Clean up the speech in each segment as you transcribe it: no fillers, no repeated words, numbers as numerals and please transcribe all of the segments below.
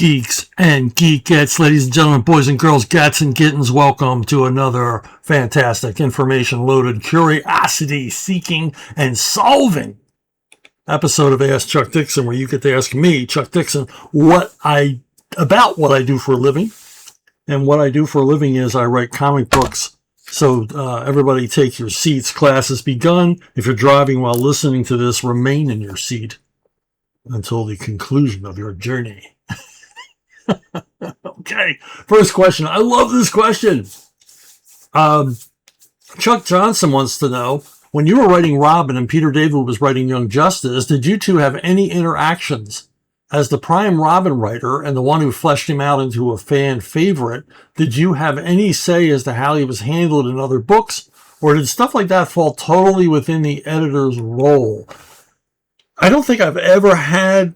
Geeks and geekettes, ladies and gentlemen, boys and girls, gats and kittens, welcome to another fantastic information-loaded, curiosity-seeking, and solving episode of Ask Chuck Dixon, where you get to ask me, Chuck Dixon, about what I do for a living. And what I do for a living is I write comic books. So everybody take your seats. Class has begun. If you're driving while listening to this, remain in your seat until the conclusion of your journey. Okay, first question. I love this question. Chuck Johnson wants to know, when you were writing Robin and Peter David was writing Young Justice, did you two have any interactions? As the prime Robin writer and the one who fleshed him out into a fan favorite, did you have any say as to how he was handled in other books, or did stuff like that fall totally within the editor's role? I don't think I've ever had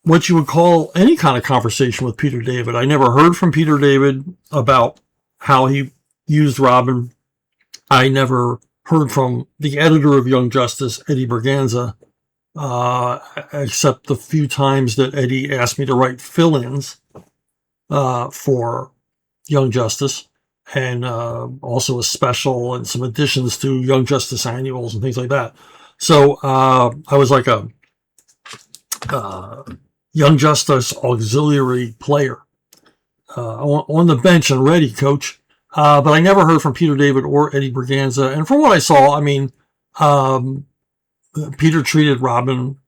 what you would call any kind of conversation with Peter David. I never heard from Peter David about how he used Robin. I never heard from the editor of Young Justice, Eddie Berganza, except the few times that Eddie asked me to write fill-ins for Young Justice, and also a special and some additions to Young Justice annuals and things like that. So I was like a Young Justice auxiliary player on the bench and ready, coach. But I never heard from Peter David or Eddie Berganza. And from what I saw, I mean, Peter treated Robin,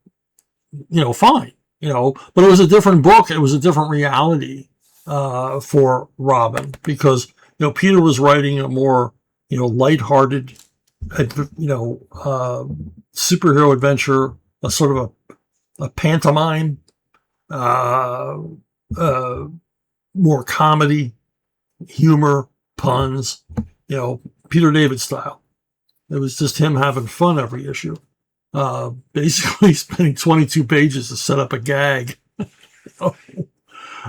fine, but it was a different book. It was a different reality for Robin because, Peter was writing a more, lighthearted, superhero adventure, a sort of a pantomime, more comedy, humor, puns, Peter David style. It was just him having fun every issue. Basically spending 22 pages to set up a gag.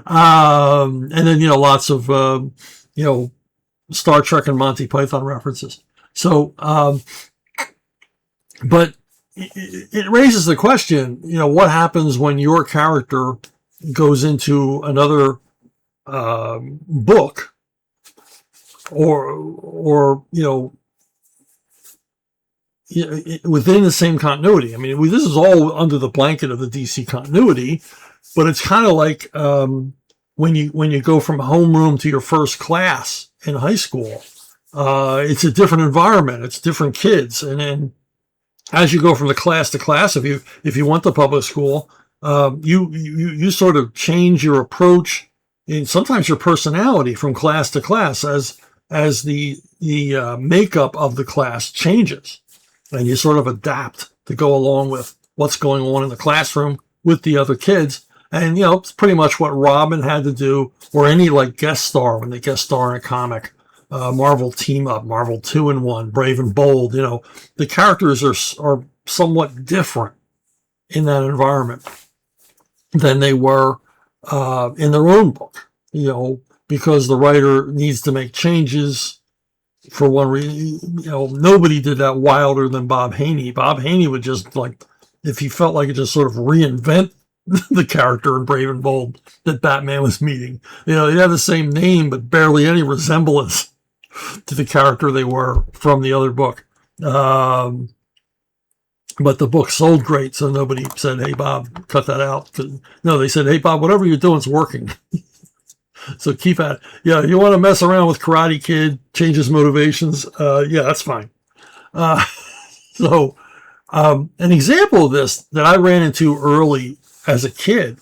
And then, lots of, Star Trek and Monty Python references. So, but it raises the question, what happens when your character goes into another book or within the same continuity. I mean, this is all under the blanket of the DC continuity, but it's kind of like when you go from homeroom to your first class in high school. It's a different environment. It's different kids, and then as you go from the class to class, if you went to public school, you sort of change your approach and sometimes your personality from class to class as the makeup of the class changes, and you sort of adapt to go along with what's going on in the classroom with the other kids. And it's pretty much what Robin had to do, or any guest star when they guest star in a comic. Marvel Team Up, Marvel 2-in-1, Brave and Bold. The characters are somewhat different in that environment than they were in their own book, because the writer needs to make changes for one reason. Nobody did that wilder than Bob Haney. Bob Haney would just, if he felt like it, just sort of reinvent the character in Brave and Bold that Batman was meeting. They had the same name, but barely any resemblance to the character they were from the other book. But the book sold great, so nobody said, "Hey, Bob, cut that out." No, they said, "Hey, Bob, whatever you're doing is working." So keep at it. Yeah, you want to mess around with Karate Kid, change his motivations? Yeah, that's fine. So an example of this that I ran into early as a kid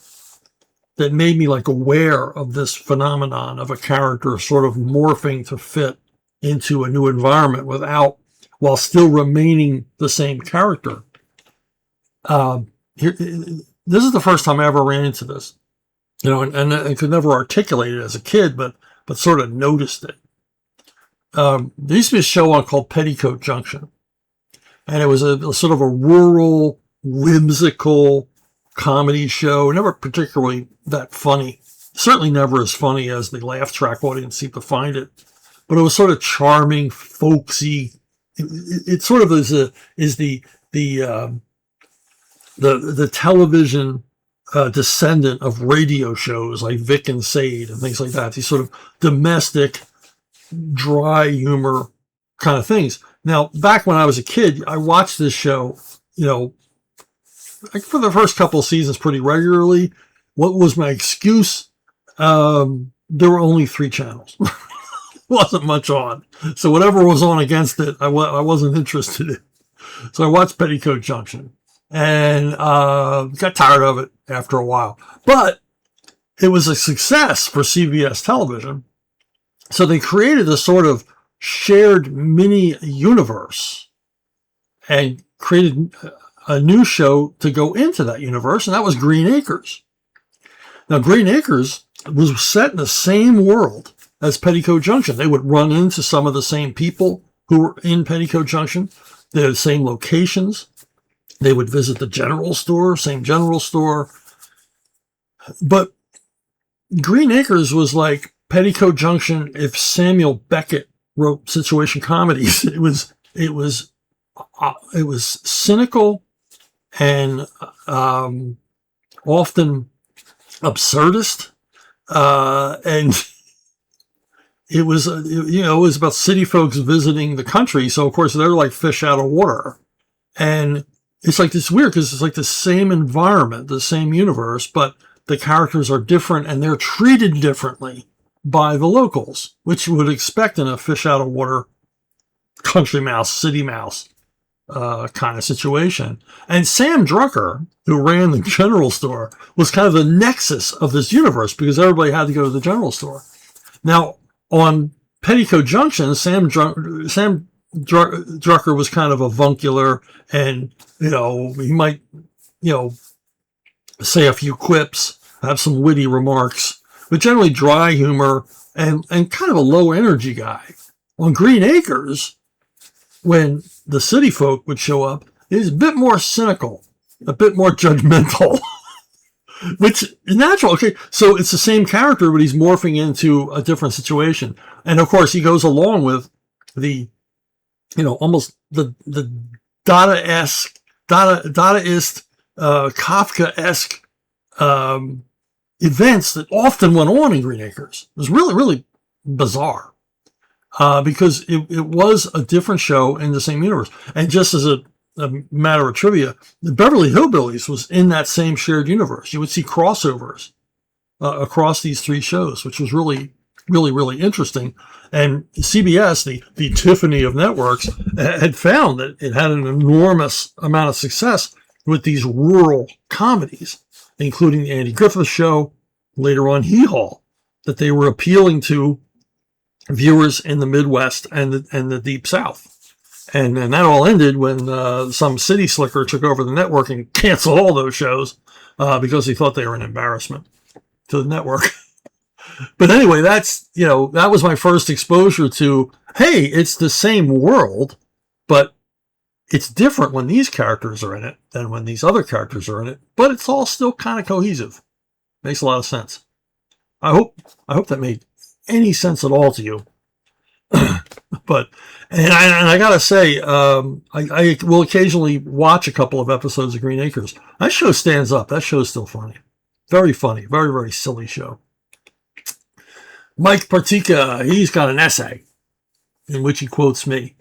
that made me aware of this phenomenon of a character sort of morphing to fit into a new environment while still remaining the same character. This is the first time I ever ran into this, and I could never articulate it as a kid, but sort of noticed it. There used to be a show called Petticoat Junction, and it was a sort of a rural, whimsical comedy show, never particularly that funny, certainly never as funny as the laugh track audience seemed to find it, but it was sort of charming, folksy. It sort of is the television descendant of radio shows like Vic and Sade and things like that. These sort of domestic, dry humor kind of things. Now, back when I was a kid, I watched this show, like for the first couple of seasons pretty regularly. What was my excuse? There were only 3 channels. Wasn't much on. So whatever was on against it, I wasn't interested in. So I watched Petticoat Junction and got tired of it after a while. But it was a success for CBS television. So they created a sort of shared mini universe and created a new show to go into that universe, and that was Green Acres. Now, Green Acres was set in the same world as Petticoat Junction. They would run into some of the same people who were in Petticoat Junction. They had the same locations. They would visit the general store, same general store. But Green Acres was like Petticoat Junction if Samuel Beckett wrote situation comedies. It was cynical and often absurdist, and it was about city folks visiting the country. So of course they're like fish out of water, and it's like this weird because it's like the same environment, the same universe, but the characters are different and they're treated differently by the locals, which you would expect in a fish out of water country mouse, city mouse kind of situation. And Sam Drucker, who ran the general store, was kind of the nexus of this universe because everybody had to go to the general store. Now, on Petticoat Junction, Sam Drucker was kind of avuncular, and he might say a few quips, have some witty remarks, but generally dry humor and kind of a low energy guy. On Green Acres, when the city folk would show up, he's a bit more cynical, a bit more judgmental, which is natural. Okay, so it's the same character, but he's morphing into a different situation. And of course, he goes along with the, almost the Dadaist, Kafka-esque events that often went on in Green Acres. It was really, really bizarre. Because it was a different show in the same universe. And just as a matter of trivia, the Beverly Hillbillies was in that same shared universe. You would see crossovers across these 3 shows, which was really, really, really interesting. And CBS, the Tiffany of networks, had found that it had an enormous amount of success with these rural comedies, including the Andy Griffith Show, later on Hee Haw, that they were appealing to viewers in the Midwest and the Deep South. And that all ended when some city slicker took over the network and canceled all those shows because he thought they were an embarrassment to the network. But anyway, that was my first exposure to, hey, it's the same world, but it's different when these characters are in it than when these other characters are in it. But it's all still kind of cohesive. Makes a lot of sense. I hope that made any sense at all to you. But I gotta say, I will occasionally watch a couple of episodes of Green Acres. That show stands up. That show's still funny. Very funny. Very, very silly show. Mike Partika, he's got an essay in which he quotes me.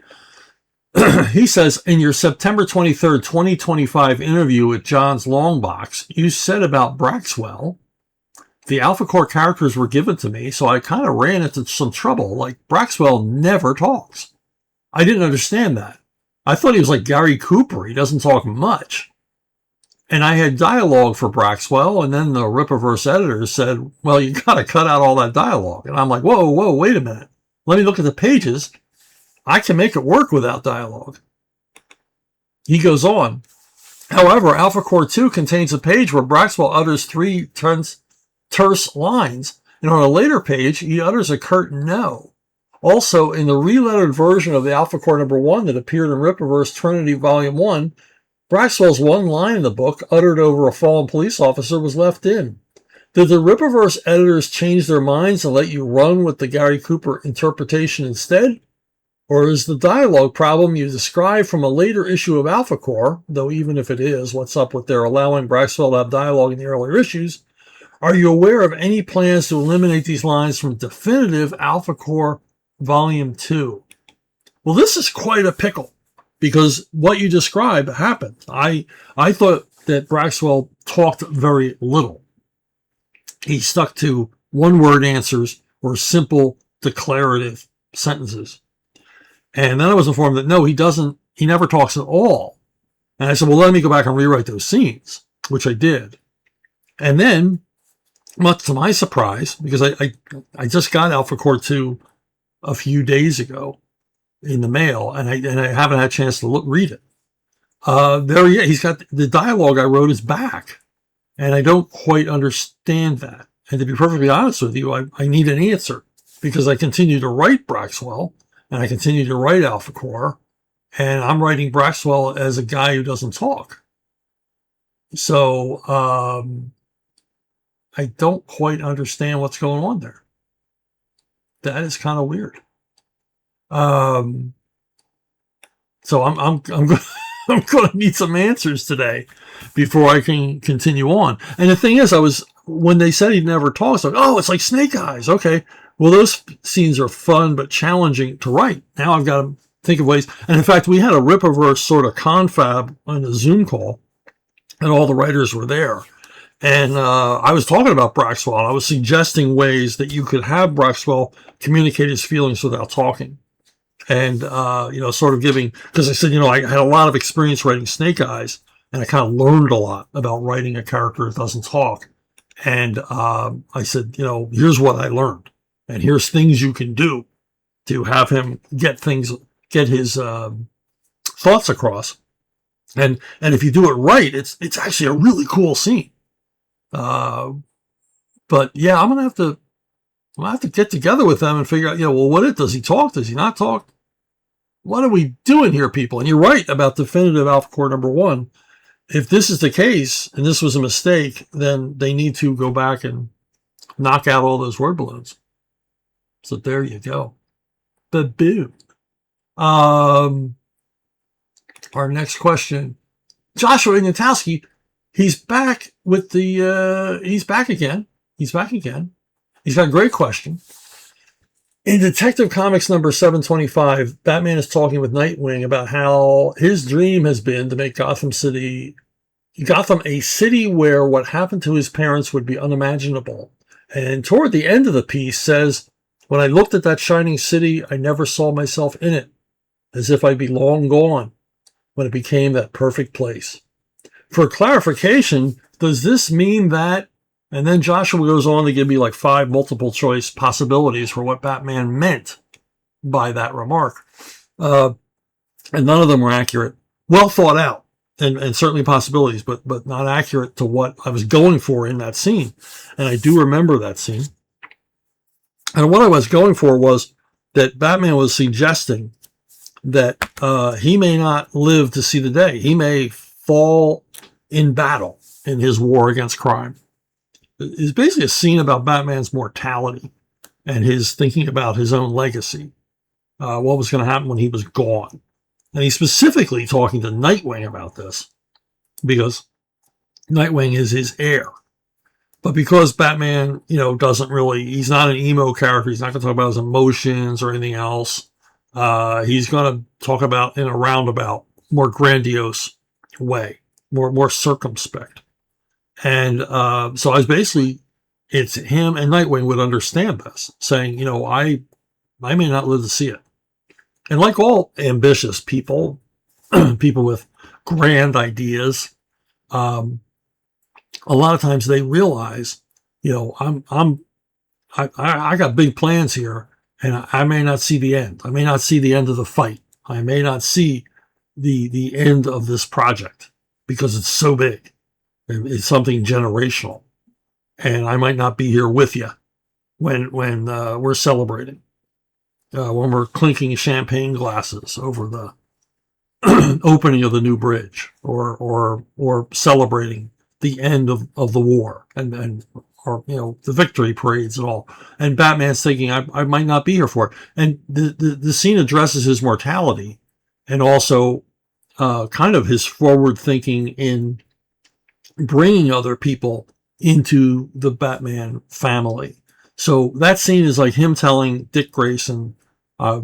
He says, in your September 23rd, 2025 interview with John's Longbox, you said about Braxwell, the Alpha Core characters were given to me, so I kind of ran into some trouble. Like, Braxwell never talks. I didn't understand that. I thought he was like Gary Cooper. He doesn't talk much. And I had dialogue for Braxwell, and then the Rippaverse editors said, well, you got to cut out all that dialogue. And I'm like, whoa, wait a minute. Let me look at the pages. I can make it work without dialogue. He goes on. However, Alpha Core 2 contains a page where Braxwell utters 3 terse lines, and on a later page, he utters a curt no. Also, in the relettered version of the Alpha Core number 1 that appeared in Rippaverse Trinity Volume 1, Braxwell's one line in the book, uttered over a fallen police officer, was left in. Did the Rippaverse editors change their minds and let you run with the Gary Cooper interpretation instead? Or is the dialogue problem you described from a later issue of Alpha Core, though even if it is, what's up with their allowing Braxwell to have dialogue in the earlier issues? Are you aware of any plans to eliminate these lines from definitive Alpha Core Volume 2? Well, this is quite a pickle, because what you describe happened. I thought that Braxwell talked very little. He stuck to one-word answers or simple declarative sentences. And then I was informed that no, he never talks at all. And I said, well, let me go back and rewrite those scenes, which I did. And then, much to my surprise, because I just got Alpha Core 2 a few days ago in the mail, and I haven't had a chance to read it. He's got the dialogue I wrote is back, and I don't quite understand that. And to be perfectly honest with you, I need an answer, because I continue to write Braxwell, and I continue to write Alpha Core, and I'm writing Braxwell as a guy who doesn't talk. So I don't quite understand what's going on there. That is kind of weird. So I'm going to need some answers today before I can continue on. And the thing is, when they said he never talks, like, oh, it's like Snake Eyes. Okay. Well, those scenes are fun, but challenging to write. Now I've got to think of ways. And in fact, we had a Rippaverse sort of confab on a Zoom call, and all the writers were there. And I was talking about Braxwell, and I was suggesting ways that you could have Braxwell communicate his feelings without talking. And, sort of giving, because I said, I had a lot of experience writing Snake Eyes, and I kind of learned a lot about writing a character that doesn't talk. And I said, here's what I learned. And here's things you can do to have him get his thoughts across. And if you do it right, it's actually a really cool scene. But yeah, I'm gonna have to get together with them and figure out, does he talk? Does he not talk? What are we doing here, people? And you're right about definitive Alpha Core number 1. If this is the case and this was a mistake, then they need to go back and knock out all those word balloons. So there you go. Ba-boom. Our next question. Joshua Ignatowski, he's back with he's back again. He's back again. He's got a great question. In Detective Comics number 725, Batman is talking with Nightwing about how his dream has been to make Gotham a city where what happened to his parents would be unimaginable. And toward the end of the piece says, when I looked at that shining city, I never saw myself in it, as if I'd be long gone when it became that perfect place. For clarification, does this mean that, and then Joshua goes on to give me like 5 multiple choice possibilities for what Batman meant by that remark. And none of them were accurate. Well thought out, and certainly possibilities, but not accurate to what I was going for in that scene. And I do remember that scene. And what I was going for was that Batman was suggesting that he may not live to see the day. He may fall in battle in his war against crime. It's basically a scene about Batman's mortality and his thinking about his own legacy, what was going to happen when he was gone. And he's specifically talking to Nightwing about this because Nightwing is his heir. But because Batman, he's not an emo character, he's not going to talk about his emotions or anything else. He's going to talk about in a roundabout, more grandiose way, more circumspect. And so I was basically, it's him and Nightwing would understand this, saying, I may not live to see it. And like all ambitious people, people with grand ideas, a lot of times they realize, I got big plans here, and I may not see the end. I may not see the end of the fight. I may not see the end of this project because it's so big. It's something generational, and I might not be here with you when we're celebrating, when we're clinking champagne glasses over the opening of the new bridge, or celebrating the end of the war and or the victory parades and all. And Batman's thinking, I might not be here for it. And the scene addresses his mortality, and also kind of his forward thinking in bringing other people into the Batman family. So that scene is like him telling Dick Grayson, I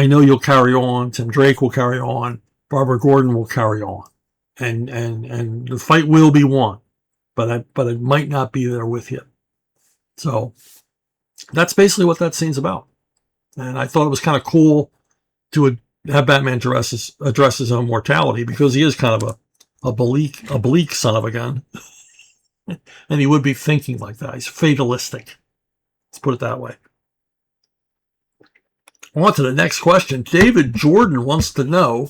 know you'll carry on. Tim Drake will carry on. Barbara Gordon will carry on. And the fight will be won. But I might not be there with you. So that's basically what that scene's about. And I thought it was kind of cool to have Batman address his own mortality, because he is kind of a bleak son of a gun. And he would be thinking like that. He's fatalistic. Let's put it that way. On to the next question. David Jordan wants to know,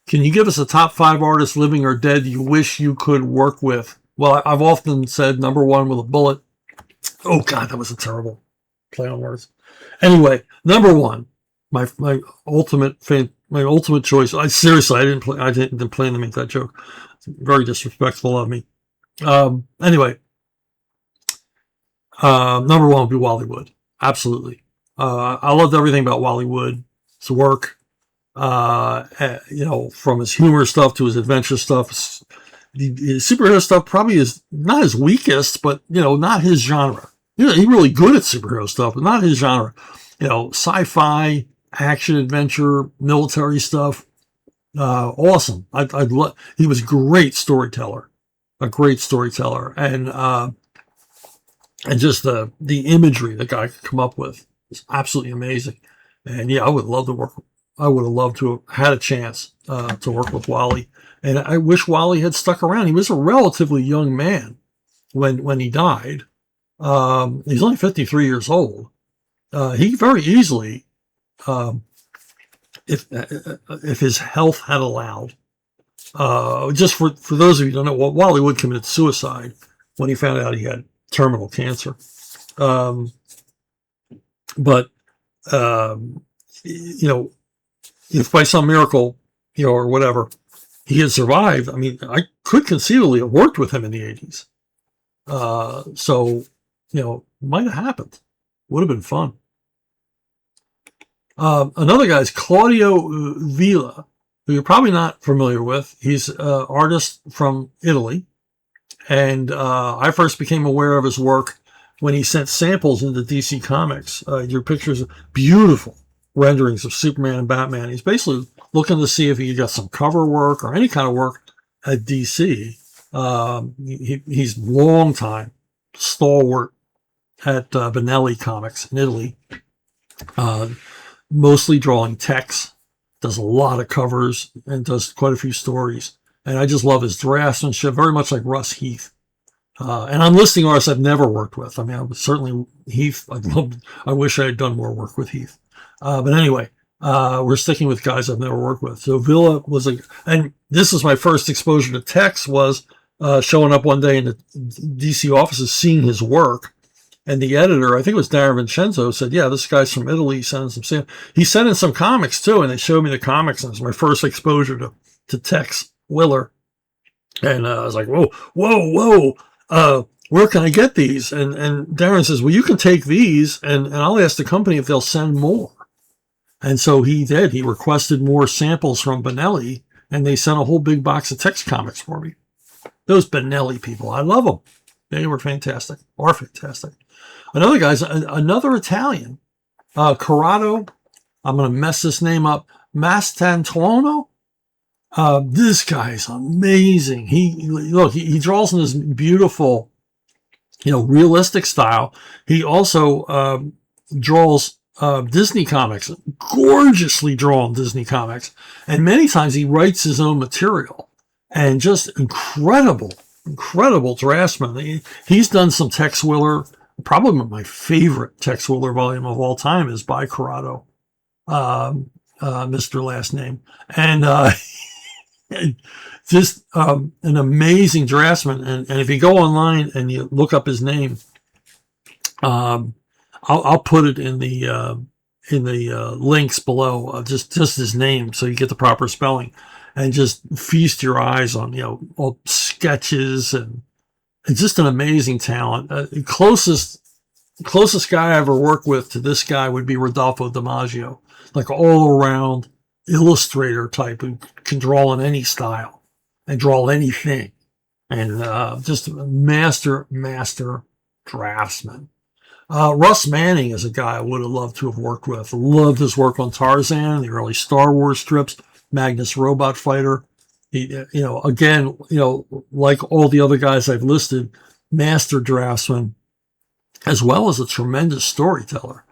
can you give us a top 5 artists, living or dead, you wish you could work with? Well, I've often said number 1 with a bullet. Oh, God, that was a terrible play on words. Anyway, number 1, my ultimate choice. I didn't plan to make that joke. It's very disrespectful of me. Anyway, number 1 would be Wally Wood. Absolutely. I loved everything about Wally Wood's work. From his humor stuff to his adventure stuff. The superhero stuff probably is not his weakest, but, not his genre. He's really good at superhero stuff, but not his genre. Sci-fi, action, adventure, military stuff. Awesome. He was a great storyteller. And just the imagery the guy could come up with is absolutely amazing. And yeah, I would love to work. I would have loved to have had a chance to work with Wally. And I wish Wally had stuck around. He was a relatively young man when he died. He's only 53 years old. He very easily, if his health had allowed, just for those of you who don't know, Wally Wood committed suicide when he found out he had terminal cancer. If by some miracle, or whatever, he had survived, I mean, I could conceivably have worked with him in the 80s. Might have happened. Would have been fun. Another guy is Claudio Villa, who you're probably not familiar with. He's an artist from Italy. And I first became aware of his work when he sent samples into DC Comics. Your pictures of beautiful renderings of Superman and Batman. He's basically looking to see if he got some cover work or any kind of work at DC. He's long time stalwart at Benelli Comics in Italy. Mostly drawing text, does a lot of covers, and does quite a few stories. And I just love his draftsmanship, very much like Russ Heath. And I'm listing artists I've never worked with. I mean, certainly Heath. I wish I had done more work with Heath. But anyway, we're sticking with guys I've never worked with. So Villa and this is my first exposure to text, was showing up one day in the DC offices, seeing his work. And the editor, I think it was Darren Vincenzo, said, yeah, this guy's from Italy. He sent in some comics too. And they showed me the comics. And it was my first exposure to Tex Willer. And I was like, whoa. Where can I get these? And Darren says, well, you can take these and I'll ask the company if they'll send more. And so he did. He requested more samples from Benelli, and they sent a whole big box of text comics for me. Those Benelli people, I love them. They were fantastic. Another guy's another Italian, Corrado. I'm going to mess this name up. Mastantuono. This guy's amazing. He draws in this beautiful, realistic style. He also draws Disney comics, gorgeously drawn Disney comics, and many times he writes his own material, and just incredible draftsman. He's done some Tex Willer. Probably my favorite Tex Willer volume of all time is by Corrado, Mr. Last Name, and just an amazing draftsman. And if you go online and you look up his name, I'll put it in the links below, just his name, so you get the proper spelling, and just feast your eyes on all sketches and it's just an amazing talent. Closest guy I ever worked with to this guy would be Rodolfo DiMaggio, like all around illustrator type who can draw in any style and draw anything, and just a master draftsman. Russ Manning is a guy I would have loved to have worked with. Loved his work on Tarzan, the early Star Wars strips, Magnus Robot Fighter. He, again, like all the other guys I've listed, master draftsman, as well as a tremendous storyteller.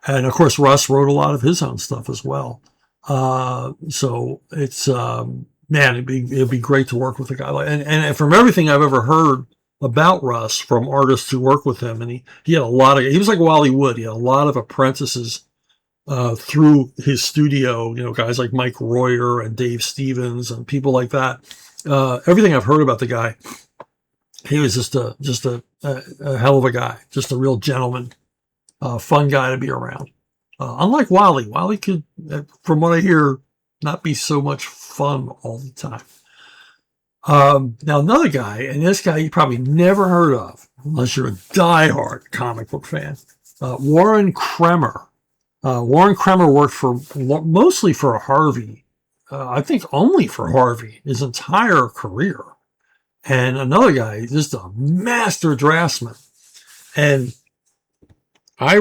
And of course, Russ wrote a lot of his own stuff as well. So it's, man, it'd be great to work with a guy like, and from everything I've ever heard about Russ from artists who work with him, and he had he was like Wally Wood. He had a lot of apprentices, through his studio, guys like Mike Royer and Dave Stevens and people like that. Everything I've heard about the guy, he was just a hell of a guy, just a real gentleman, fun guy to be around. Unlike Wally. Wally could, from what I hear, not be so much fun all the time. Now another guy, and this guy you probably never heard of, unless you're a diehard comic book fan, Warren Kremer. Warren Kremer worked mostly for Harvey. I think only for Harvey, his entire career. And another guy, just a master draftsman. And I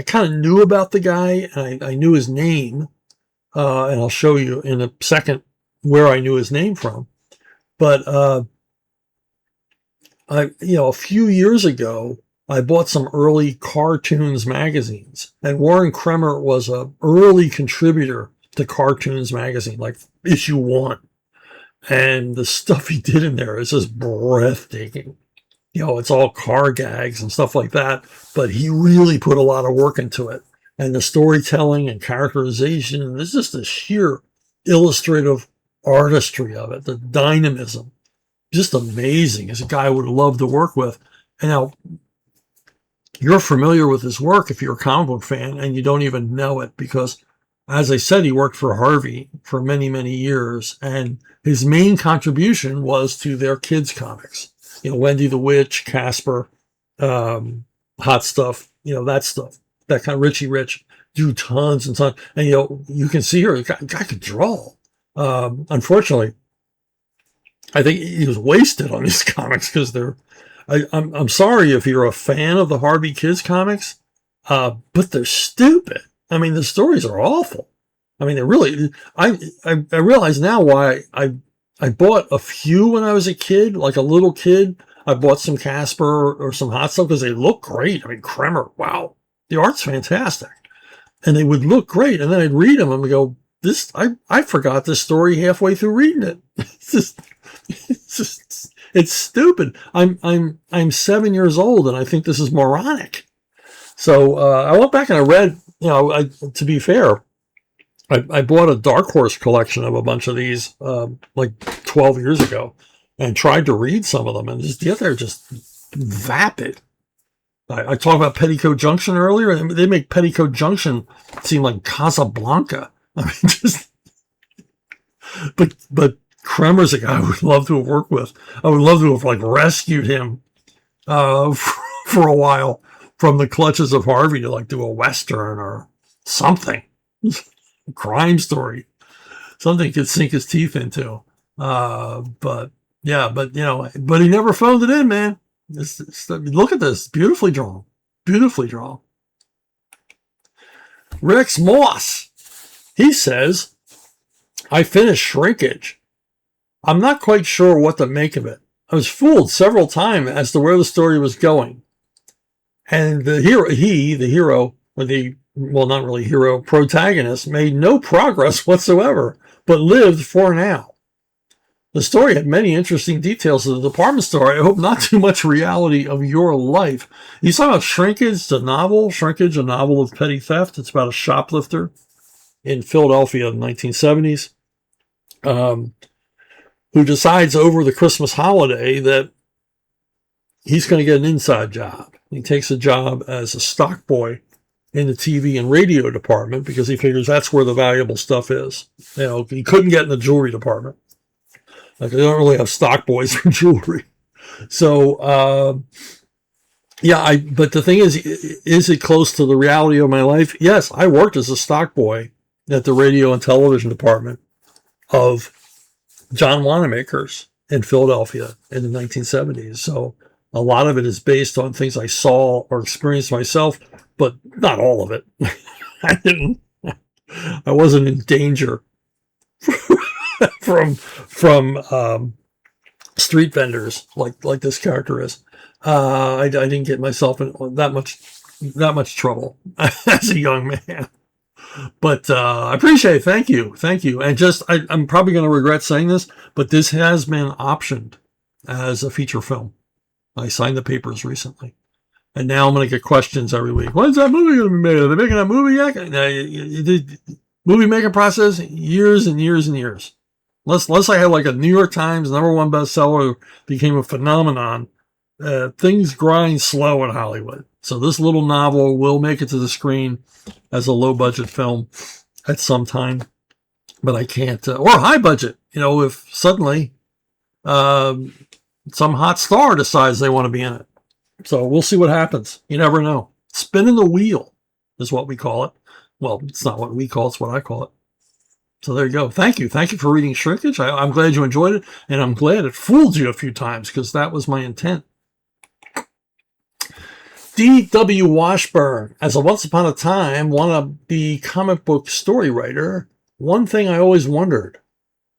kind of knew about the guy, and I knew his name, and I'll show you in a second where I knew his name from. But a few years ago, I bought some early Cartoons magazines, and Warren Kremer was an early contributor to Cartoons magazine, like issue 1. And the stuff he did in there is just breathtaking. It's all car gags and stuff like that, but he really put a lot of work into it. And the storytelling and characterization, and there's just the sheer illustrative artistry of it, the dynamism, just amazing. As a guy I would love to work with. And now, you're familiar with his work if you're a comic book fan, and you don't even know it because, as I said, he worked for Harvey for many, many years, and his main contribution was to their kids' comics. Wendy the Witch, Casper, Hot Stuff, that stuff. That kind of Richie Rich, do tons and tons. And, you can see here, the guy could draw. Unfortunately, I think he was wasted on these comics because I'm sorry if you're a fan of the Harvey Kids comics, but they're stupid. I mean, the stories are awful. I mean, they're really, I realize now why I bought a few when I was a kid, like a little kid. I bought some Casper or some Hot Stuff because they look great. I mean, Kremer, wow, the art's fantastic. And they would look great. And then I'd read them and go, I forgot this story halfway through reading it. It's stupid. I'm 7 years old and I think this is moronic. So, I went back and I read, to be fair, I bought a Dark Horse collection of a bunch of these, like 12 years ago, and tried to read some of them, and they're just vapid. I talked about Petticoat Junction earlier, and they make Petticoat Junction seem like Casablanca. I mean, but Kremer's a guy I would love to have worked with. I would love to have rescued him for a while from the clutches of Harvey to do a Western or something. Crime story, something he could sink his teeth into. But he never phoned it in, man. Look at this, beautifully drawn. Rex Moss, he says, I finished Shrinkage. I'm not quite sure what to make of it. I was fooled several times as to where the story was going. And the protagonist made no progress whatsoever, but lived for now. The story had many interesting details of the department store. I hope not too much reality of your life. He's talking about Shrinkage, a novel of petty theft. It's about a shoplifter in Philadelphia in the 1970s who decides over the Christmas holiday that he's going to get an inside job. He takes a job as a stock boy in the TV and radio department because he figures that's where the valuable stuff is. He couldn't get in the jewelry department. They don't really have stock boys for jewelry. So, yeah, but the thing is it close to the reality of my life? Yes, I worked as a stock boy at the radio and television department of John Wanamaker's in Philadelphia in the 1970s. So a lot of it is based on things I saw or experienced myself, but not all of it. I wasn't in danger from street vendors like this character is. I didn't get myself in that much trouble as a young man. But I appreciate it. Thank you. And I'm probably going to regret saying this, but this has been optioned as a feature film. I signed the papers recently. And now I'm going to get questions every week. When's that movie going to be made? Are they making that movie yet? The movie making process, years and years and years. Unless I had like a New York Times #1 bestseller, became a phenomenon, things grind slow in Hollywood. So this little novel will make it to the screen as a low-budget film at some time. But I can't, or high budget, if suddenly some hot star decides they want to be in it. So we'll see what happens. You never know. Spinning the wheel is what we call it. Well, it's not what we call it, it's what I call it. So there you go. Thank you for reading Shrinkage. I'm glad you enjoyed it, and I'm glad it fooled you a few times, because that was my intent. D.W. Washburn, as a once upon a time wannabe comic book story writer, one thing I always wondered,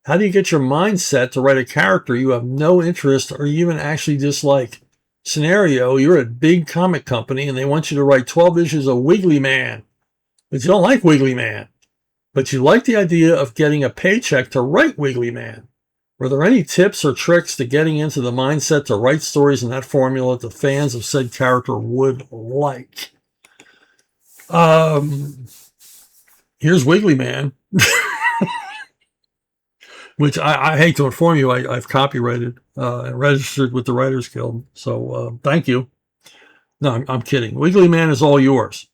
how do you get your mindset to write a character you have no interest or even actually dislike? Scenario, you're at a big comic company and they want you to write 12 issues of Wiggly Man, but you don't like Wiggly Man, but you like the idea of getting a paycheck to write Wiggly Man. Were there any tips or tricks to getting into the mindset to write stories in that formula that the fans of said character would like? Here's Wiggly Man, which I hate to inform you, I've copyrighted and registered with the Writers Guild. So thank you. No, I'm kidding. Wiggly Man is all yours.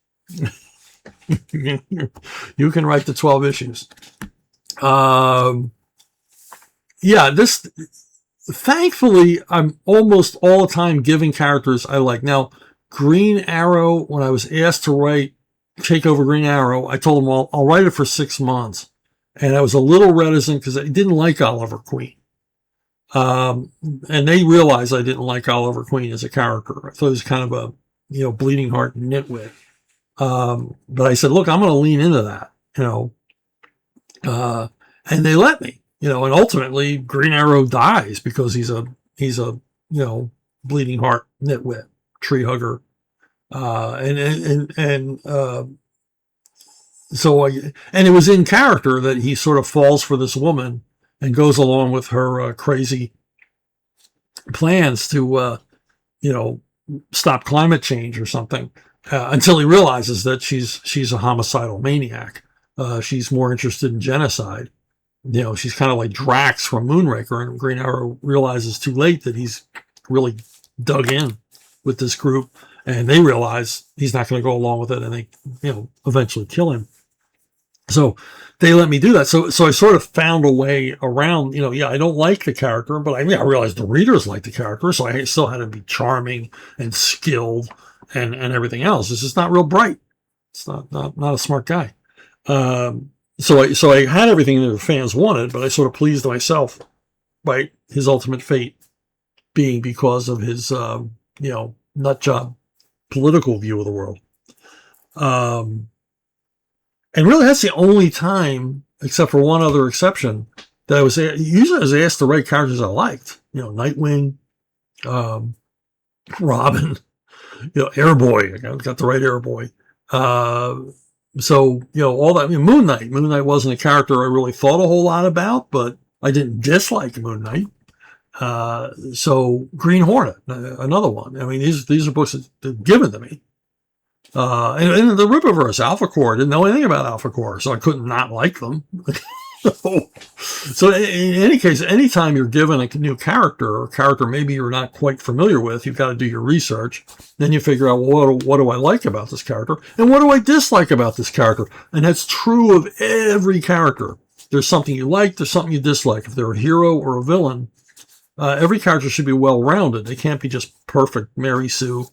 You can write the 12 issues. Yeah, thankfully, I'm almost all the time giving characters I like. Now, Green Arrow, when I was asked to take over Green Arrow, I told them, I'll write it for 6 months. And I was a little reticent because I didn't like Oliver Queen. And they realized I didn't like Oliver Queen as a character. I thought he was kind of a, bleeding heart nitwit. But I said, look, I'm going to lean into that, and they let me. And ultimately Green Arrow dies because he's a bleeding heart nitwit, tree hugger. So it was in character that he sort of falls for this woman and goes along with her crazy plans to, stop climate change or something, until he realizes that she's a homicidal maniac. She's more interested in genocide. She's kind of like Drax from Moonraker, and Green Arrow realizes too late that he's really dug in with this group, and they realize he's not going to go along with it, and they, eventually kill him. So they let me do that. So I sort of found a way around, I don't like the character, but I realized the readers like the character, so I still had to be charming and skilled and everything else. It's just not real bright. It's not a smart guy. So I had everything that the fans wanted, but I sort of pleased myself by his ultimate fate being because of his, nut job political view of the world. And really that's the only time, except for one other exception, that I was asked to write characters I liked. Nightwing, Robin, Airboy. I got the right Airboy. So, all that. Moon Knight. Moon Knight wasn't a character I really thought a whole lot about, but I didn't dislike Moon Knight. So Green Hornet, another one. These are books that are given to me. And the Rippaverse, Alpha Core, I didn't know anything about Alpha Core, so I couldn't not like them. So in any case, anytime you're given a new character, or a character maybe you're not quite familiar with, you've got to do your research. Then you figure out, well, what do I like about this character? And what do I dislike about this character? And that's true of every character. There's something you like, there's something you dislike. If they're a hero or a villain, Every character should be well-rounded. They can't be just perfect Mary Sue,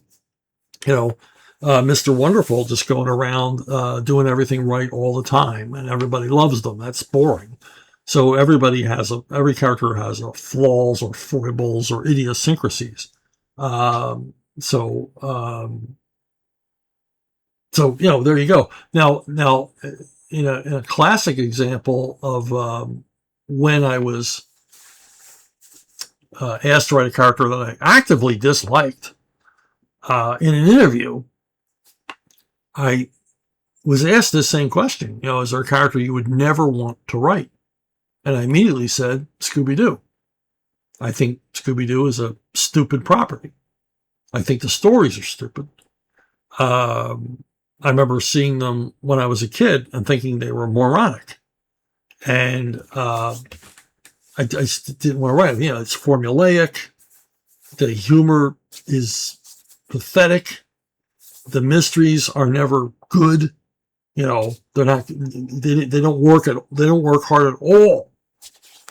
Mr. Wonderful just going around doing everything right all the time, and everybody loves them. That's boring. So every character has flaws or foibles or idiosyncrasies. So there you go. Now, in a classic example of when I was asked to write a character that I actively disliked, in an interview, I was asked this same question. Is there a character you would never want to write? And I immediately said, Scooby-Doo. I think Scooby-Doo is a stupid property. I think the stories are stupid. I remember seeing them when I was a kid and thinking they were moronic. And I just didn't want to write them. It's formulaic. The humor is pathetic. The mysteries are never good. They're not. They don't work hard at all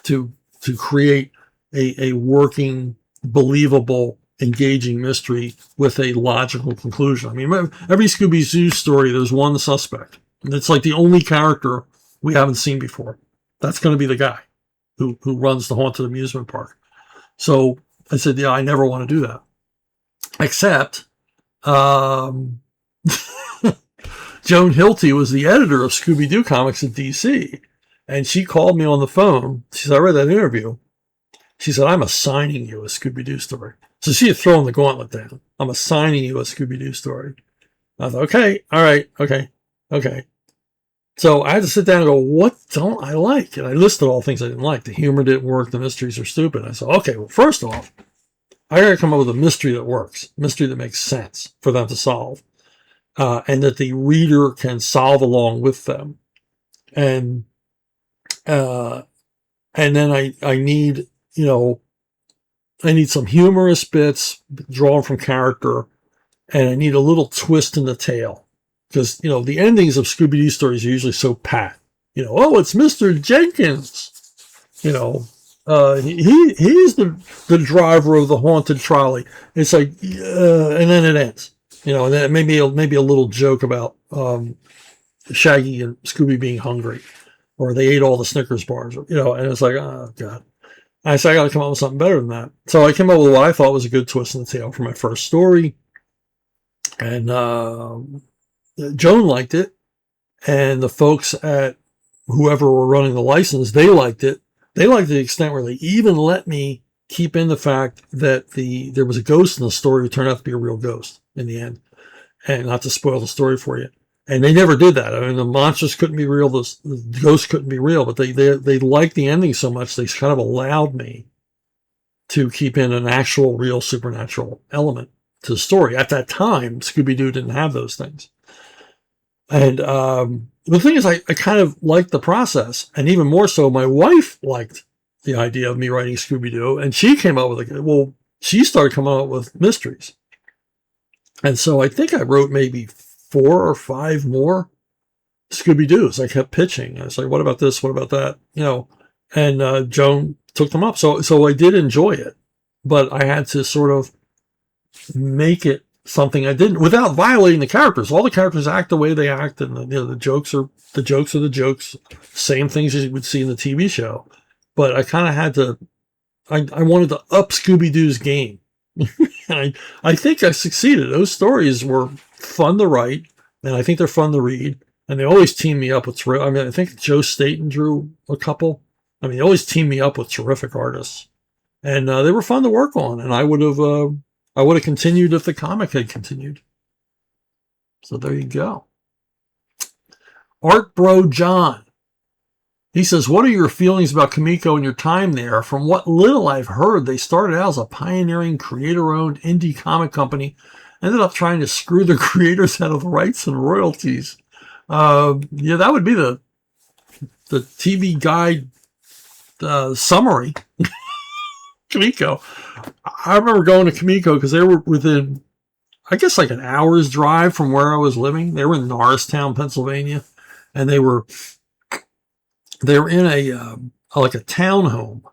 to create a working, believable, engaging mystery with a logical conclusion. I mean, every Scooby-Doo story, there's one suspect, and it's like the only character we haven't seen before. That's going to be the guy who runs the haunted amusement park. So I said, I never want to do that, except. Joan Hilty was the editor of Scooby-Doo comics at DC, and she called me on the phone. She said, I read that interview. She said, I'm assigning you a Scooby-Doo story. So she had thrown the gauntlet down. I'm assigning you a Scooby-Doo story. I thought, okay, all right, okay. So I had to sit down and go, what don't I like? And I listed all the things I didn't like. The humor didn't work. The mysteries are stupid. I said, okay, well, first off, I got to come up with a mystery that works, mystery that makes sense for them to solve, and that the reader can solve along with them. And then I need, I need some humorous bits drawn from character, and I need a little twist in the tale. Because, the endings of Scooby-Doo stories are usually so pat. It's Mr. Jenkins. He's the driver of the haunted trolley. It's like, and then it ends. And then maybe a little joke about Shaggy and Scooby being hungry, or they ate all the Snickers bars. And it's like, oh god. I said I got to come up with something better than that. So I came up with what I thought was a good twist in the tale for my first story, and Joan liked it, and the folks at whoever were running the license, they liked it. They liked it to the extent where they even let me keep in the fact that there was a ghost in the story who turned out to be a real ghost in the end. And not to spoil the story for you. And they never did that. I mean, the monsters couldn't be real, the ghosts couldn't be real, but they liked the ending so much they kind of allowed me to keep in an actual real supernatural element to the story. At that time, Scooby-Doo didn't have those things. And the thing is, I kind of liked the process, and even more so, my wife liked the idea of me writing Scooby-Doo, and she came up with she started coming up with mysteries. And so I think I wrote maybe 4 or 5 more Scooby-Doos. I kept pitching. I was like, what about this? What about that? And Joan took them up. So I did enjoy it, but I had to sort of make it something I didn't, without violating the characters. All the characters act the way they act, and the jokes are the jokes, same things as you would see in the TV show. But I kind of had to, I wanted to up Scooby-Doo's game. I think I succeeded. Those stories were fun to write, and I think they're fun to read. And they always team me up with, I think Joe Staten drew a couple. They always team me up with terrific artists, and they were fun to work on. And I would have continued if the comic had continued. So there you go. Art Bro John. He says, what are your feelings about Comico and your time there? From what little I've heard, they started out as a pioneering, creator-owned indie comic company, ended up trying to screw the creators out of rights and royalties. That would be the TV guide summary. Comico. I remember going to Comico because they were within, I guess, like an hour's drive from where I was living. They were in Norristown, Pennsylvania, and they were in a like a townhome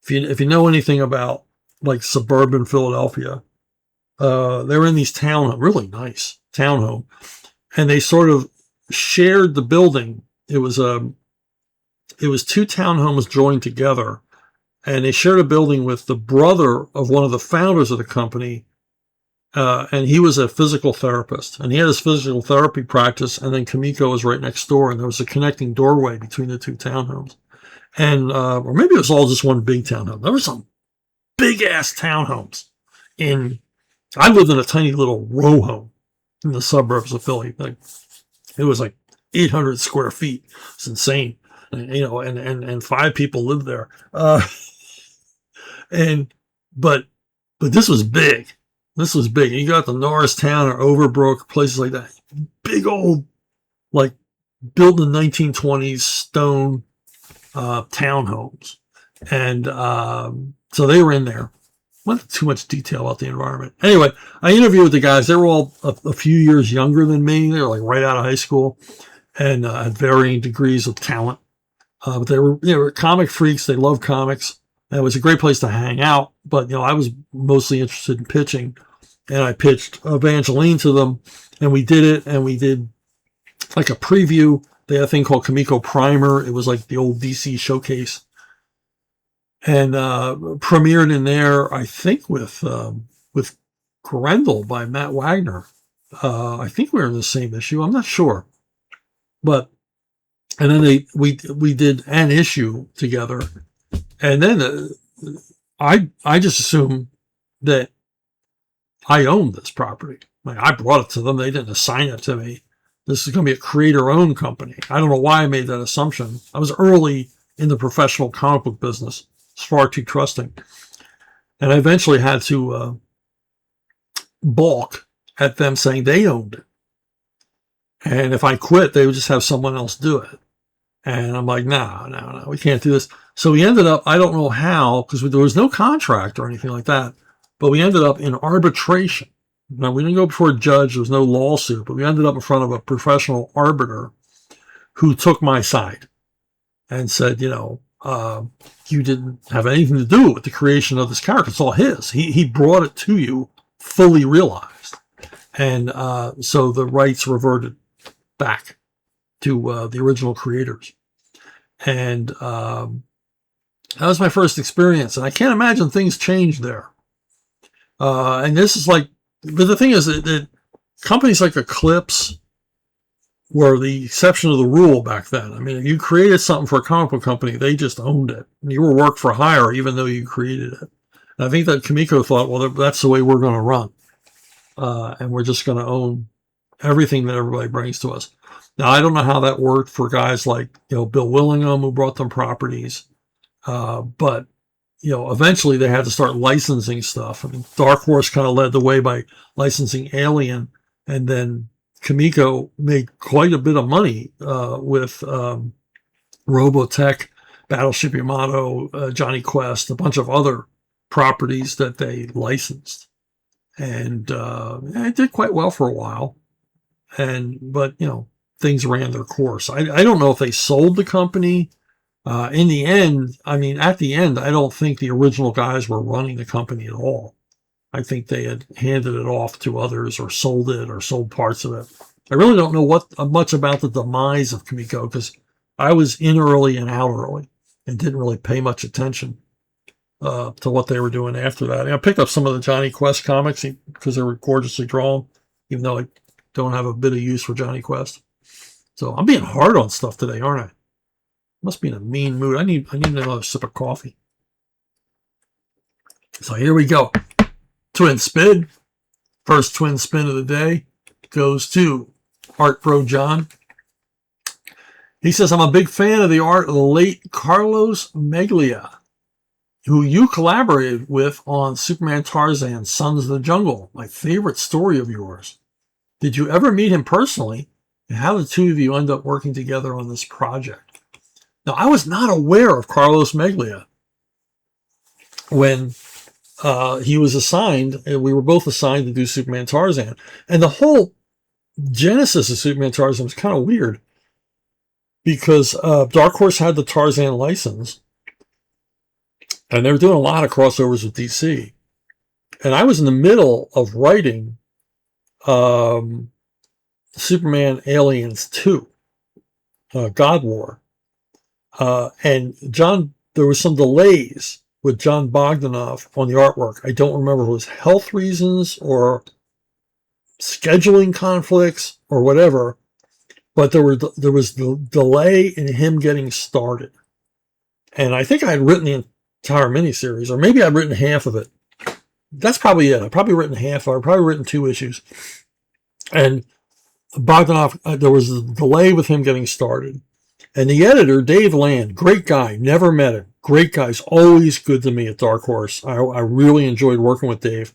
if you know anything about like suburban Philadelphia, they were in these really nice townhome, and they sort of shared the building. It was two townhomes joined together, and they shared a building with the brother of one of the founders of the company. And he was a physical therapist, and he had his physical therapy practice, and then Comico was right next door, and there was a connecting doorway between the two townhomes. And, or maybe it was all just one big townhome. There were some big ass townhomes I lived in a tiny little row home in the suburbs of Philly. Like, it was like 800 square feet. It's insane. And, and 5 people lived there. But this was big. This was big. You got the Norristown or Overbrook, places like that. Big old, like, built in the 1920s stone townhomes. And so they were in there. Not too much detail about the environment. Anyway, I interviewed with the guys. They were all a few years younger than me. They were like right out of high school and had varying degrees of talent. But they were comic freaks. They loved comics. And it was a great place to hang out. But, I was mostly interested in pitching. And I pitched Evangeline to them, and we did it, and we did like a preview. They had a thing called Comico Primer. It was like the old DC showcase. And premiered in there, I think, with Grendel by Matt Wagner. I think we were in the same issue. I'm not sure. And then we did an issue together. And then I just assumed that I owned this property. Like, I brought it to them. They didn't assign it to me. This is going to be a creator-owned company. I don't know why I made that assumption. I was early in the professional comic book business. It's far too trusting. And I eventually had to balk at them saying they owned it. And if I quit, they would just have someone else do it. And I'm like, no, we can't do this. So we ended up, I don't know how, because there was no contract or anything like that, but we ended up in arbitration. Now, we didn't go before a judge. There was no lawsuit, but we ended up in front of a professional arbiter who took my side and said, you didn't have anything to do with the creation of this character. It's all his. He brought it to you fully realized. And so the rights reverted back to the original creators. And that was my first experience. And I can't imagine things changed there. And this is like, but the thing is that companies like Eclipse were the exception of the rule back then. I mean, if you created something for a comic book company, they just owned it. And you were work for hire, even though you created it. And I think that Comico thought, well, that's the way we're going to run. And we're just going to own everything that everybody brings to us. Now, I don't know how that worked for guys like, Bill Willingham, who brought them properties. But eventually they had to start licensing stuff. I mean, Dark Horse kind of led the way by licensing Alien, and then Comico made quite a bit of money with Robotech, Battleship Yamato, Johnny Quest, a bunch of other properties that they licensed. And it did quite well for a while. But things ran their course. I don't know if they sold the company. In the end, at the end, I don't think the original guys were running the company at all. I think they had handed it off to others or sold it or sold parts of it. I really don't know much about the demise of Comico, because I was in early and out early and didn't really pay much attention to what they were doing after that. I picked up some of the Johnny Quest comics because they were gorgeously drawn, even though I don't have a bit of use for Johnny Quest. So I'm being hard on stuff today, aren't I? Must be in a mean mood. I need another sip of coffee. So here we go. Twin spin. First twin spin of the day goes to Art Pro John. He says, I'm a big fan of the art of the late Carlos Meglia, who you collaborated with on Superman Tarzan, Sons of the Jungle, my favorite story of yours. Did you ever meet him personally? And how did the two of you end up working together on this project? Now, I was not aware of Carlos Meglia when he was assigned, and we were both assigned to do Superman Tarzan. And the whole genesis of Superman Tarzan was kind of weird, because Dark Horse had the Tarzan license, And they were doing a lot of crossovers with DC. And I was in the middle of writing Superman Aliens 2, God War. And there was some delays with John Bogdanoff on the artwork. I don't remember if it was health reasons or scheduling conflicts or whatever, but there was the delay in him getting started. And I think I had written the entire miniseries, or maybe I'd written half of it. That's probably it. I've probably written half, or I've probably written 2 issues. And Bogdanoff, there was a delay with him getting started. And the editor, Dave Land, great guy, never met him. Great guy, he's always good to me at Dark Horse. I really enjoyed working with Dave.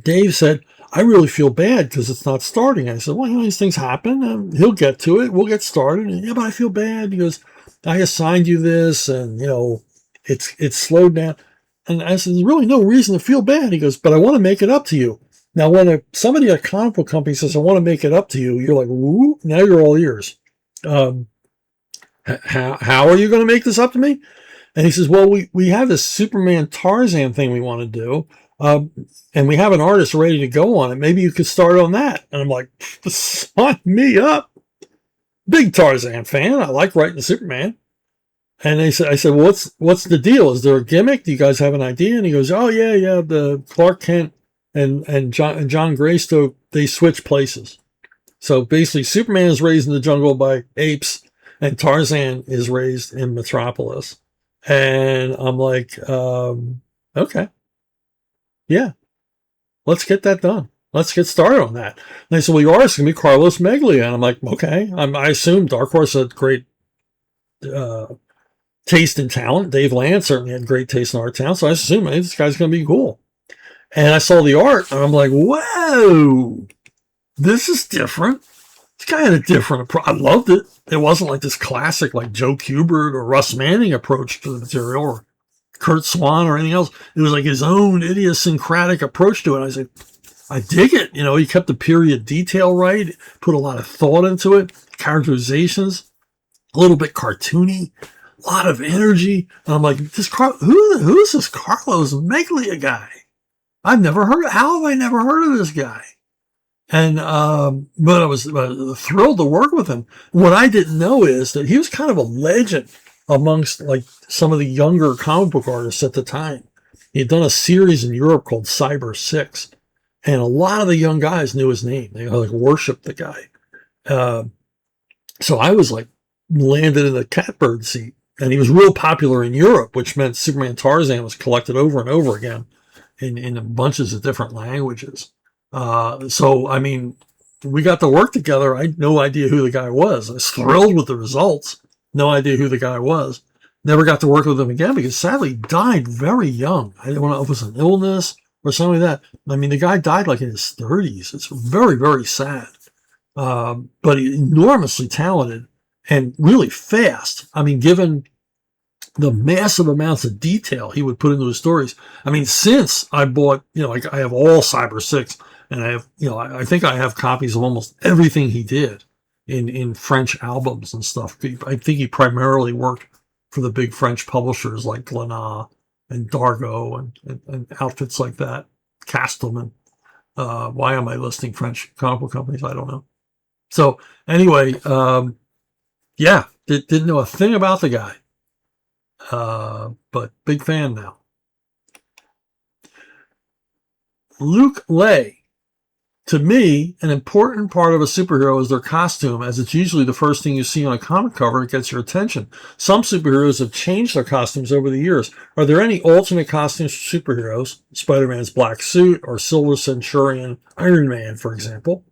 Dave said, I really feel bad because it's not starting. I said, well, these things happen. He'll get to it. We'll get started. And, yeah, but I feel bad. He goes, I assigned you this, and, it's slowed down. And I said, there's really no reason to feel bad. He goes, but I want to make it up to you. Now, when somebody at a comic book company says, I want to make it up to you, you're like, woo, now you're all ears. How are you going to make this up to me? And he says, well, we have this Superman Tarzan thing we want to do. And we have an artist ready to go on it. Maybe you could start on that. And I'm like, sign me up. Big Tarzan fan. I like writing Superman. And I said, well, what's the deal? Is there a gimmick? Do you guys have an idea? And he goes, oh yeah. The Clark Kent and John Greystoke, they switch places. So basically, Superman is raised in the jungle by apes, and Tarzan is raised in Metropolis. And I'm like, okay, yeah, let's get that done. Let's get started on that. And they said, well, your artist is going to be Carlos Meglia. And I'm like, okay. I assume Dark Horse had great taste and talent. Dave Land certainly had great taste in art talent. So I assume, hey, this guy's going to be cool. And I saw the art, and I'm like, whoa, this is different. This guy had a different approach. I loved it. It wasn't like this classic, like Joe Kubert or Russ Manning approach to the material, or Kurt Swan or anything else. It was like his own idiosyncratic approach to it. I said, I dig it. He kept the period detail right, put a lot of thought into it, characterizations, a little bit cartoony, a lot of energy. And I'm like, who is this Carlos Meglia guy? How have I never heard of this guy? And, but I was thrilled to work with him. What I didn't know is that he was kind of a legend amongst like some of the younger comic book artists at the time. He had done a series in Europe called Cyber 6, and a lot of the young guys knew his name. They like worshiped the guy. So I was like landed in the catbird seat, and he was real popular in Europe, which meant Superman Tarzan was collected over and over again in bunches of different languages. So, I mean, we got to work together. I had no idea who the guy was. I was thrilled with the results. No idea who the guy was. Never got to work with him again because sadly he died very young. I didn't know if it was an illness or something like that. I mean, the guy died like in his 30s. It's very, very sad. But enormously talented and really fast. I mean, given the massive amounts of detail he would put into his stories. I mean, since I bought, like I have all Cyber 6, and I have, I think I have copies of almost everything he did in French albums and stuff. I think he primarily worked for the big French publishers like Glénat and Dargaud and outfits like that. Castelman. Why am I listing French comic book companies? I don't know. So anyway, didn't know a thing about the guy. But big fan now. Luke Lay. To me, an important part of a superhero is their costume, as it's usually the first thing you see on a comic cover that gets your attention. Some superheroes have changed their costumes over the years. Are there any alternate costumes for superheroes? Spider-Man's black suit or Silver Centurion, Iron Man, for example,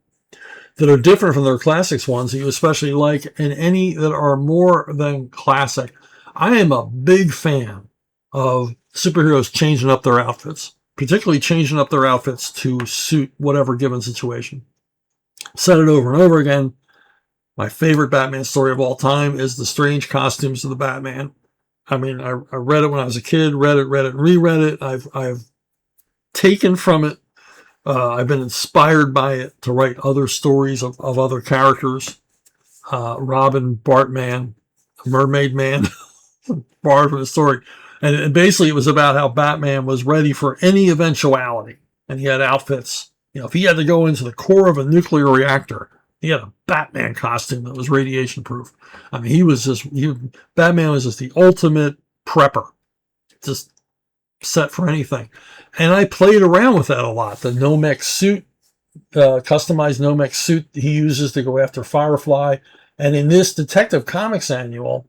that are different from their classics ones that you especially like, and any that are more than classic. I am a big fan of superheroes changing up their outfits, particularly changing up their outfits to suit whatever given situation. Said it over and over again. My favorite Batman story of all time is the strange costumes of the Batman. I mean, I read it when I was a kid, read it, and reread it. I've taken from it. I've been inspired by it to write other stories of other characters. Robin, Bartman, Mermaid Man. borrowed from the story. And basically it was about how Batman was ready for any eventuality. And he had outfits. You know, if he had to go into the core of a nuclear reactor, he had a Batman costume that was radiation proof. I mean, Batman was just the ultimate prepper. Just set for anything. And I played around with that a lot. The Nomex suit, customized Nomex suit he uses to go after Firefly. And in this Detective Comics annual,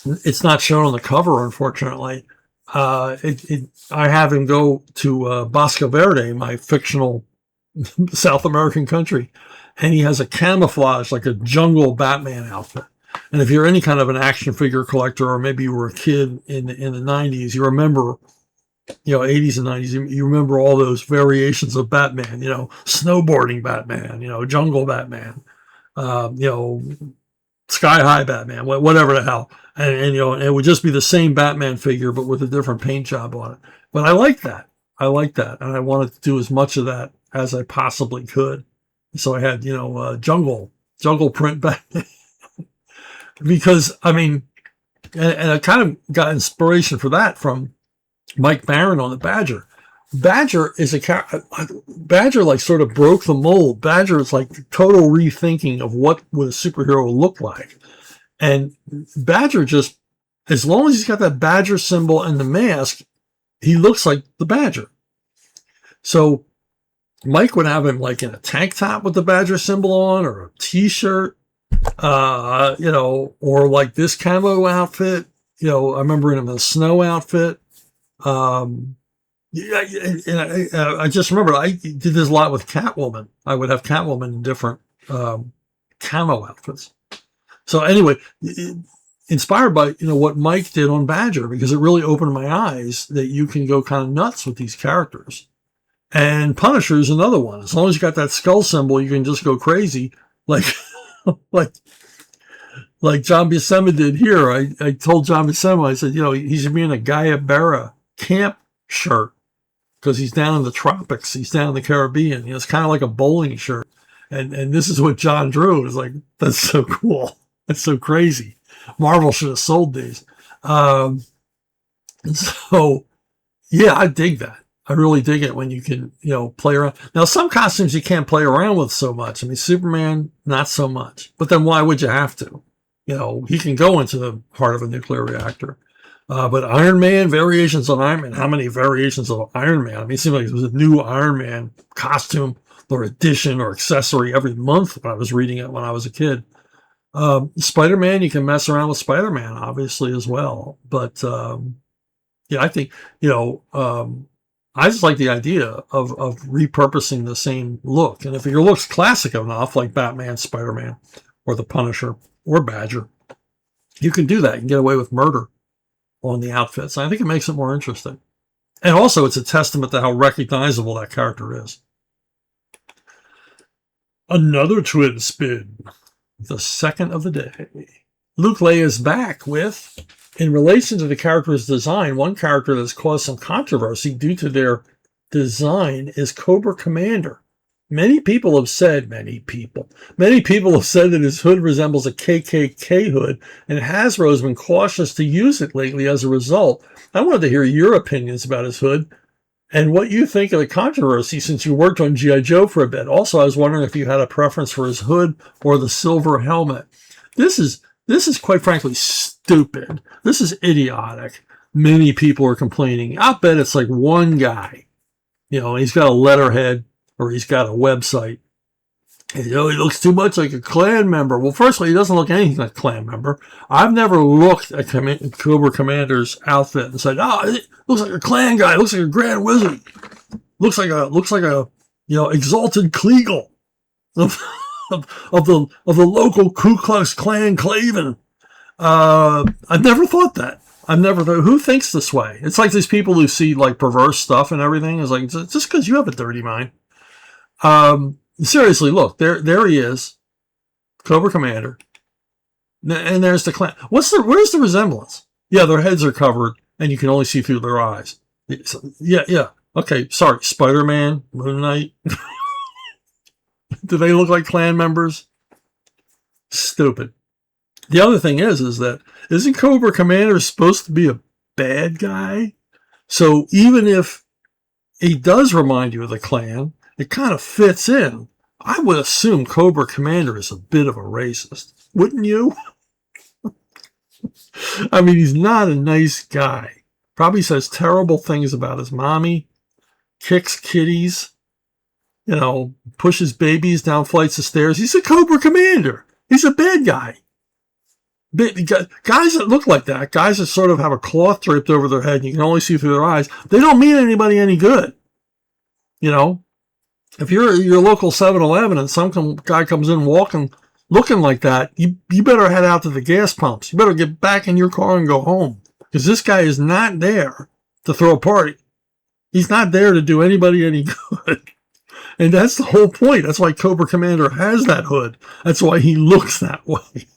it's not shown on the cover, unfortunately. I have him go to Bosco Verde, my fictional South American country, and he has a camouflage, like a jungle Batman outfit. And if you're any kind of an action figure collector, or maybe you were a kid in the 90s, you remember, 80s and 90s, you remember all those variations of Batman, snowboarding Batman, jungle Batman, sky high Batman, whatever the hell. And it would just be the same Batman figure, but with a different paint job on it. But I like that. And I wanted to do as much of that as I possibly could. So I had, jungle print Batman. Because, I mean, and I kind of got inspiration for that from Mike Barron on the Badger. Badger is Badger like sort of broke the mold. Badger is like total rethinking of what would a superhero look like. And Badger just, as long as he's got that Badger symbol and the mask, he looks like the Badger. So Mike would have him like in a tank top with the Badger symbol on, or a t-shirt, or like this camo outfit. I remember him in a snow outfit. I just remember I did this a lot with Catwoman. I would have Catwoman in different camo outfits. So anyway, inspired by what Mike did on Badger, because it really opened my eyes that you can go kind of nuts with these characters. And Punisher is another one. As long as you got that skull symbol, you can just go crazy, like John Buscema did here. I told John Buscema, I said, he should be in a Guayabera camp shirt, because he's down in the tropics. He's down in the Caribbean. It's kind of like a bowling shirt. And this is what John drew. It's like, that's so cool. That's so crazy. Marvel should have sold these. So yeah, I dig that. I really dig it when you can, play around. Now, some costumes you can't play around with so much. I mean, Superman, not so much. But then why would you have to? He can go into the heart of a nuclear reactor. But Iron Man, variations on Iron Man. How many variations of Iron Man? I mean, it seemed like there was a new Iron Man costume or edition or accessory every month when I was reading it when I was a kid. Spider-Man, you can mess around with Spider-Man, obviously, as well. But, I think, I just like the idea of repurposing the same look. And if your look's classic enough, like Batman, Spider-Man, or the Punisher, or Badger, you can do that. You can get away with murder on the outfits. I think it makes it more interesting. And also, it's a testament to how recognizable that character is. Another twin spin. The second of the day. Luke Lay is back with, in relation to the character's design, one character that's caused some controversy due to their design is Cobra Commander. Many people have said that his hood resembles a KKK hood, and Hasbro has been cautious to use it lately as a result. I wanted to hear your opinions about his hood and what you think of the controversy, since you worked on G.I. Joe for a bit. Also, I was wondering if you had a preference for his hood or the silver helmet. This is quite frankly stupid. This is idiotic. Many people are complaining. I bet it's like one guy, he's got a letterhead or he's got a website. And, he looks too much like a Klan member. Well, first of all, he doesn't look anything like a Klan member. I've never looked at Cobra Commander's outfit and said, it looks like a Klan guy. It looks like a Grand Wizard. Looks like a exalted Kleagle of the local Ku Klux Klan Klaven. I've never thought that. Who thinks this way? It's like these people who see like perverse stuff and everything. It's like, just because you have a dirty mind. Seriously, look, there he is, Cobra Commander, and there's the Klan. Where's the resemblance? Yeah, their heads are covered, and you can only see through their eyes. Yeah. Okay, sorry, Spider-Man, Moon Knight. Do they look like Klan members? Stupid. The other thing is that isn't Cobra Commander supposed to be a bad guy? So even if he does remind you of the Klan, it kind of fits in. I would assume Cobra Commander is a bit of a racist, wouldn't you? I mean, he's not a nice guy. Probably says terrible things about his mommy, kicks kitties, pushes babies down flights of stairs. He's a Cobra Commander. He's a bad guy. Guys that look like that, guys that sort of have a cloth draped over their head and you can only see through their eyes, they don't mean anybody any good. If you're at your local 7-Eleven and some guy comes in walking, looking like that, you better head out to the gas pumps. You better get back in your car and go home. Because this guy is not there to throw a party. He's not there to do anybody any good. And that's the whole point. That's why Cobra Commander has that hood. That's why he looks that way.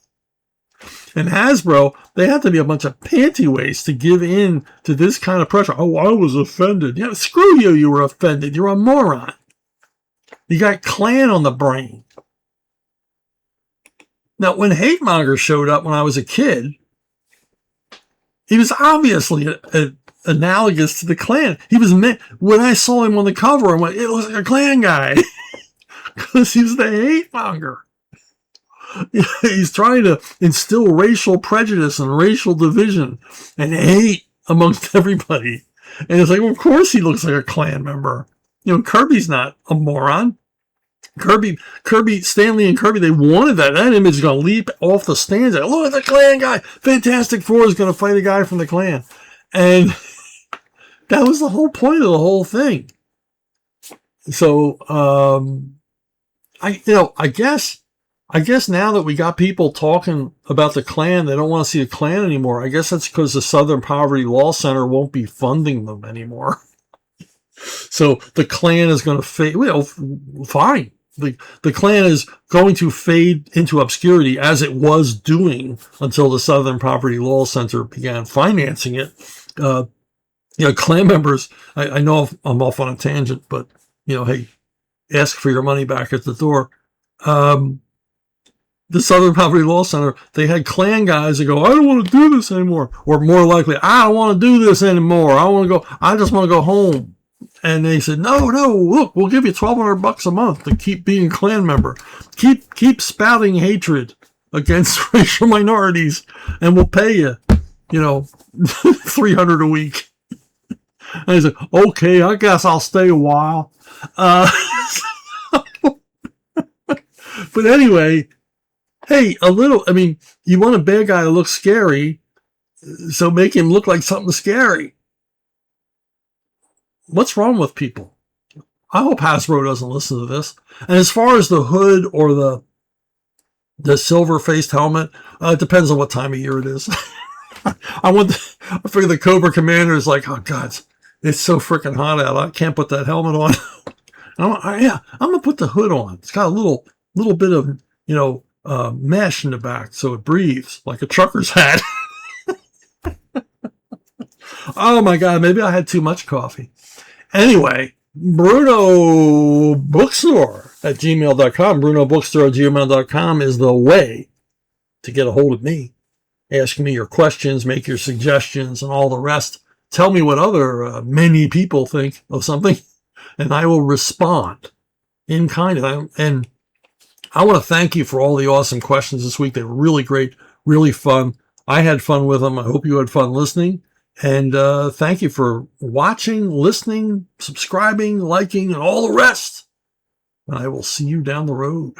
And Hasbro, they have to be a bunch of pantyweights to give in to this kind of pressure. Oh, I was offended. Yeah, screw you, you were offended. You're a moron. You got Klan on the brain. Now, when Hate Monger showed up when I was a kid, he was obviously analogous to the Klan. He was when I saw him on the cover, I went, it was like a Klan guy. Because he was the Hate Monger. He's trying to instill racial prejudice and racial division and hate amongst everybody. And it's like, well, of course he looks like a Klan member. Kirby's not a moron. Kirby, Stanley and Kirby, they wanted that. That image is going to leap off the stands. Like, look at the Klan guy. Fantastic Four is going to fight a guy from the Klan. And that was the whole point of the whole thing. So, I guess now that we got people talking about the Klan, they don't want to see the Klan anymore. I guess that's because the Southern Poverty Law Center won't be funding them anymore. So the Klan is going to fade. Well, fine. The Klan is going to fade into obscurity as it was doing until the Southern Poverty Law Center began financing it. Klan members, I know I'm off on a tangent, but, hey, ask for your money back at the door. The Southern Poverty Law Center, they had Klan guys that go, I don't want to do this anymore. Or more likely, I don't want to do this anymore. I just want to go home. And they said, no, look, we'll give you $1,200 a month to keep being a Klan member. Keep spouting hatred against racial minorities, and we'll pay you, $300 a week. And I said, okay, I guess I'll stay a while. But anyway, hey, you want a bad guy to look scary, so make him look like something scary. What's wrong with people? I hope Hasbro doesn't listen to this. And as far as the hood or the silver-faced helmet, it depends on what time of year it is. I figure the Cobra Commander is like, oh, God, it's so freaking hot out. I can't put that helmet on. I'm going to put the hood on. It's got a little bit of, mesh in the back so it breathes like a trucker's hat. Oh, my God, maybe I had too much coffee. Anyway, Bruno Bookstore at gmail.com. Bruno Bookstore at gmail.com is the way to get a hold of me. Ask me your questions, make your suggestions, and all the rest. Tell me what other many people think of something, and I will respond in kind. And I want to thank you for all the awesome questions this week. They were really great, really fun. I had fun with them. I hope you had fun listening. And thank you for watching, listening, subscribing, liking, and all the rest. And I will see you down the road.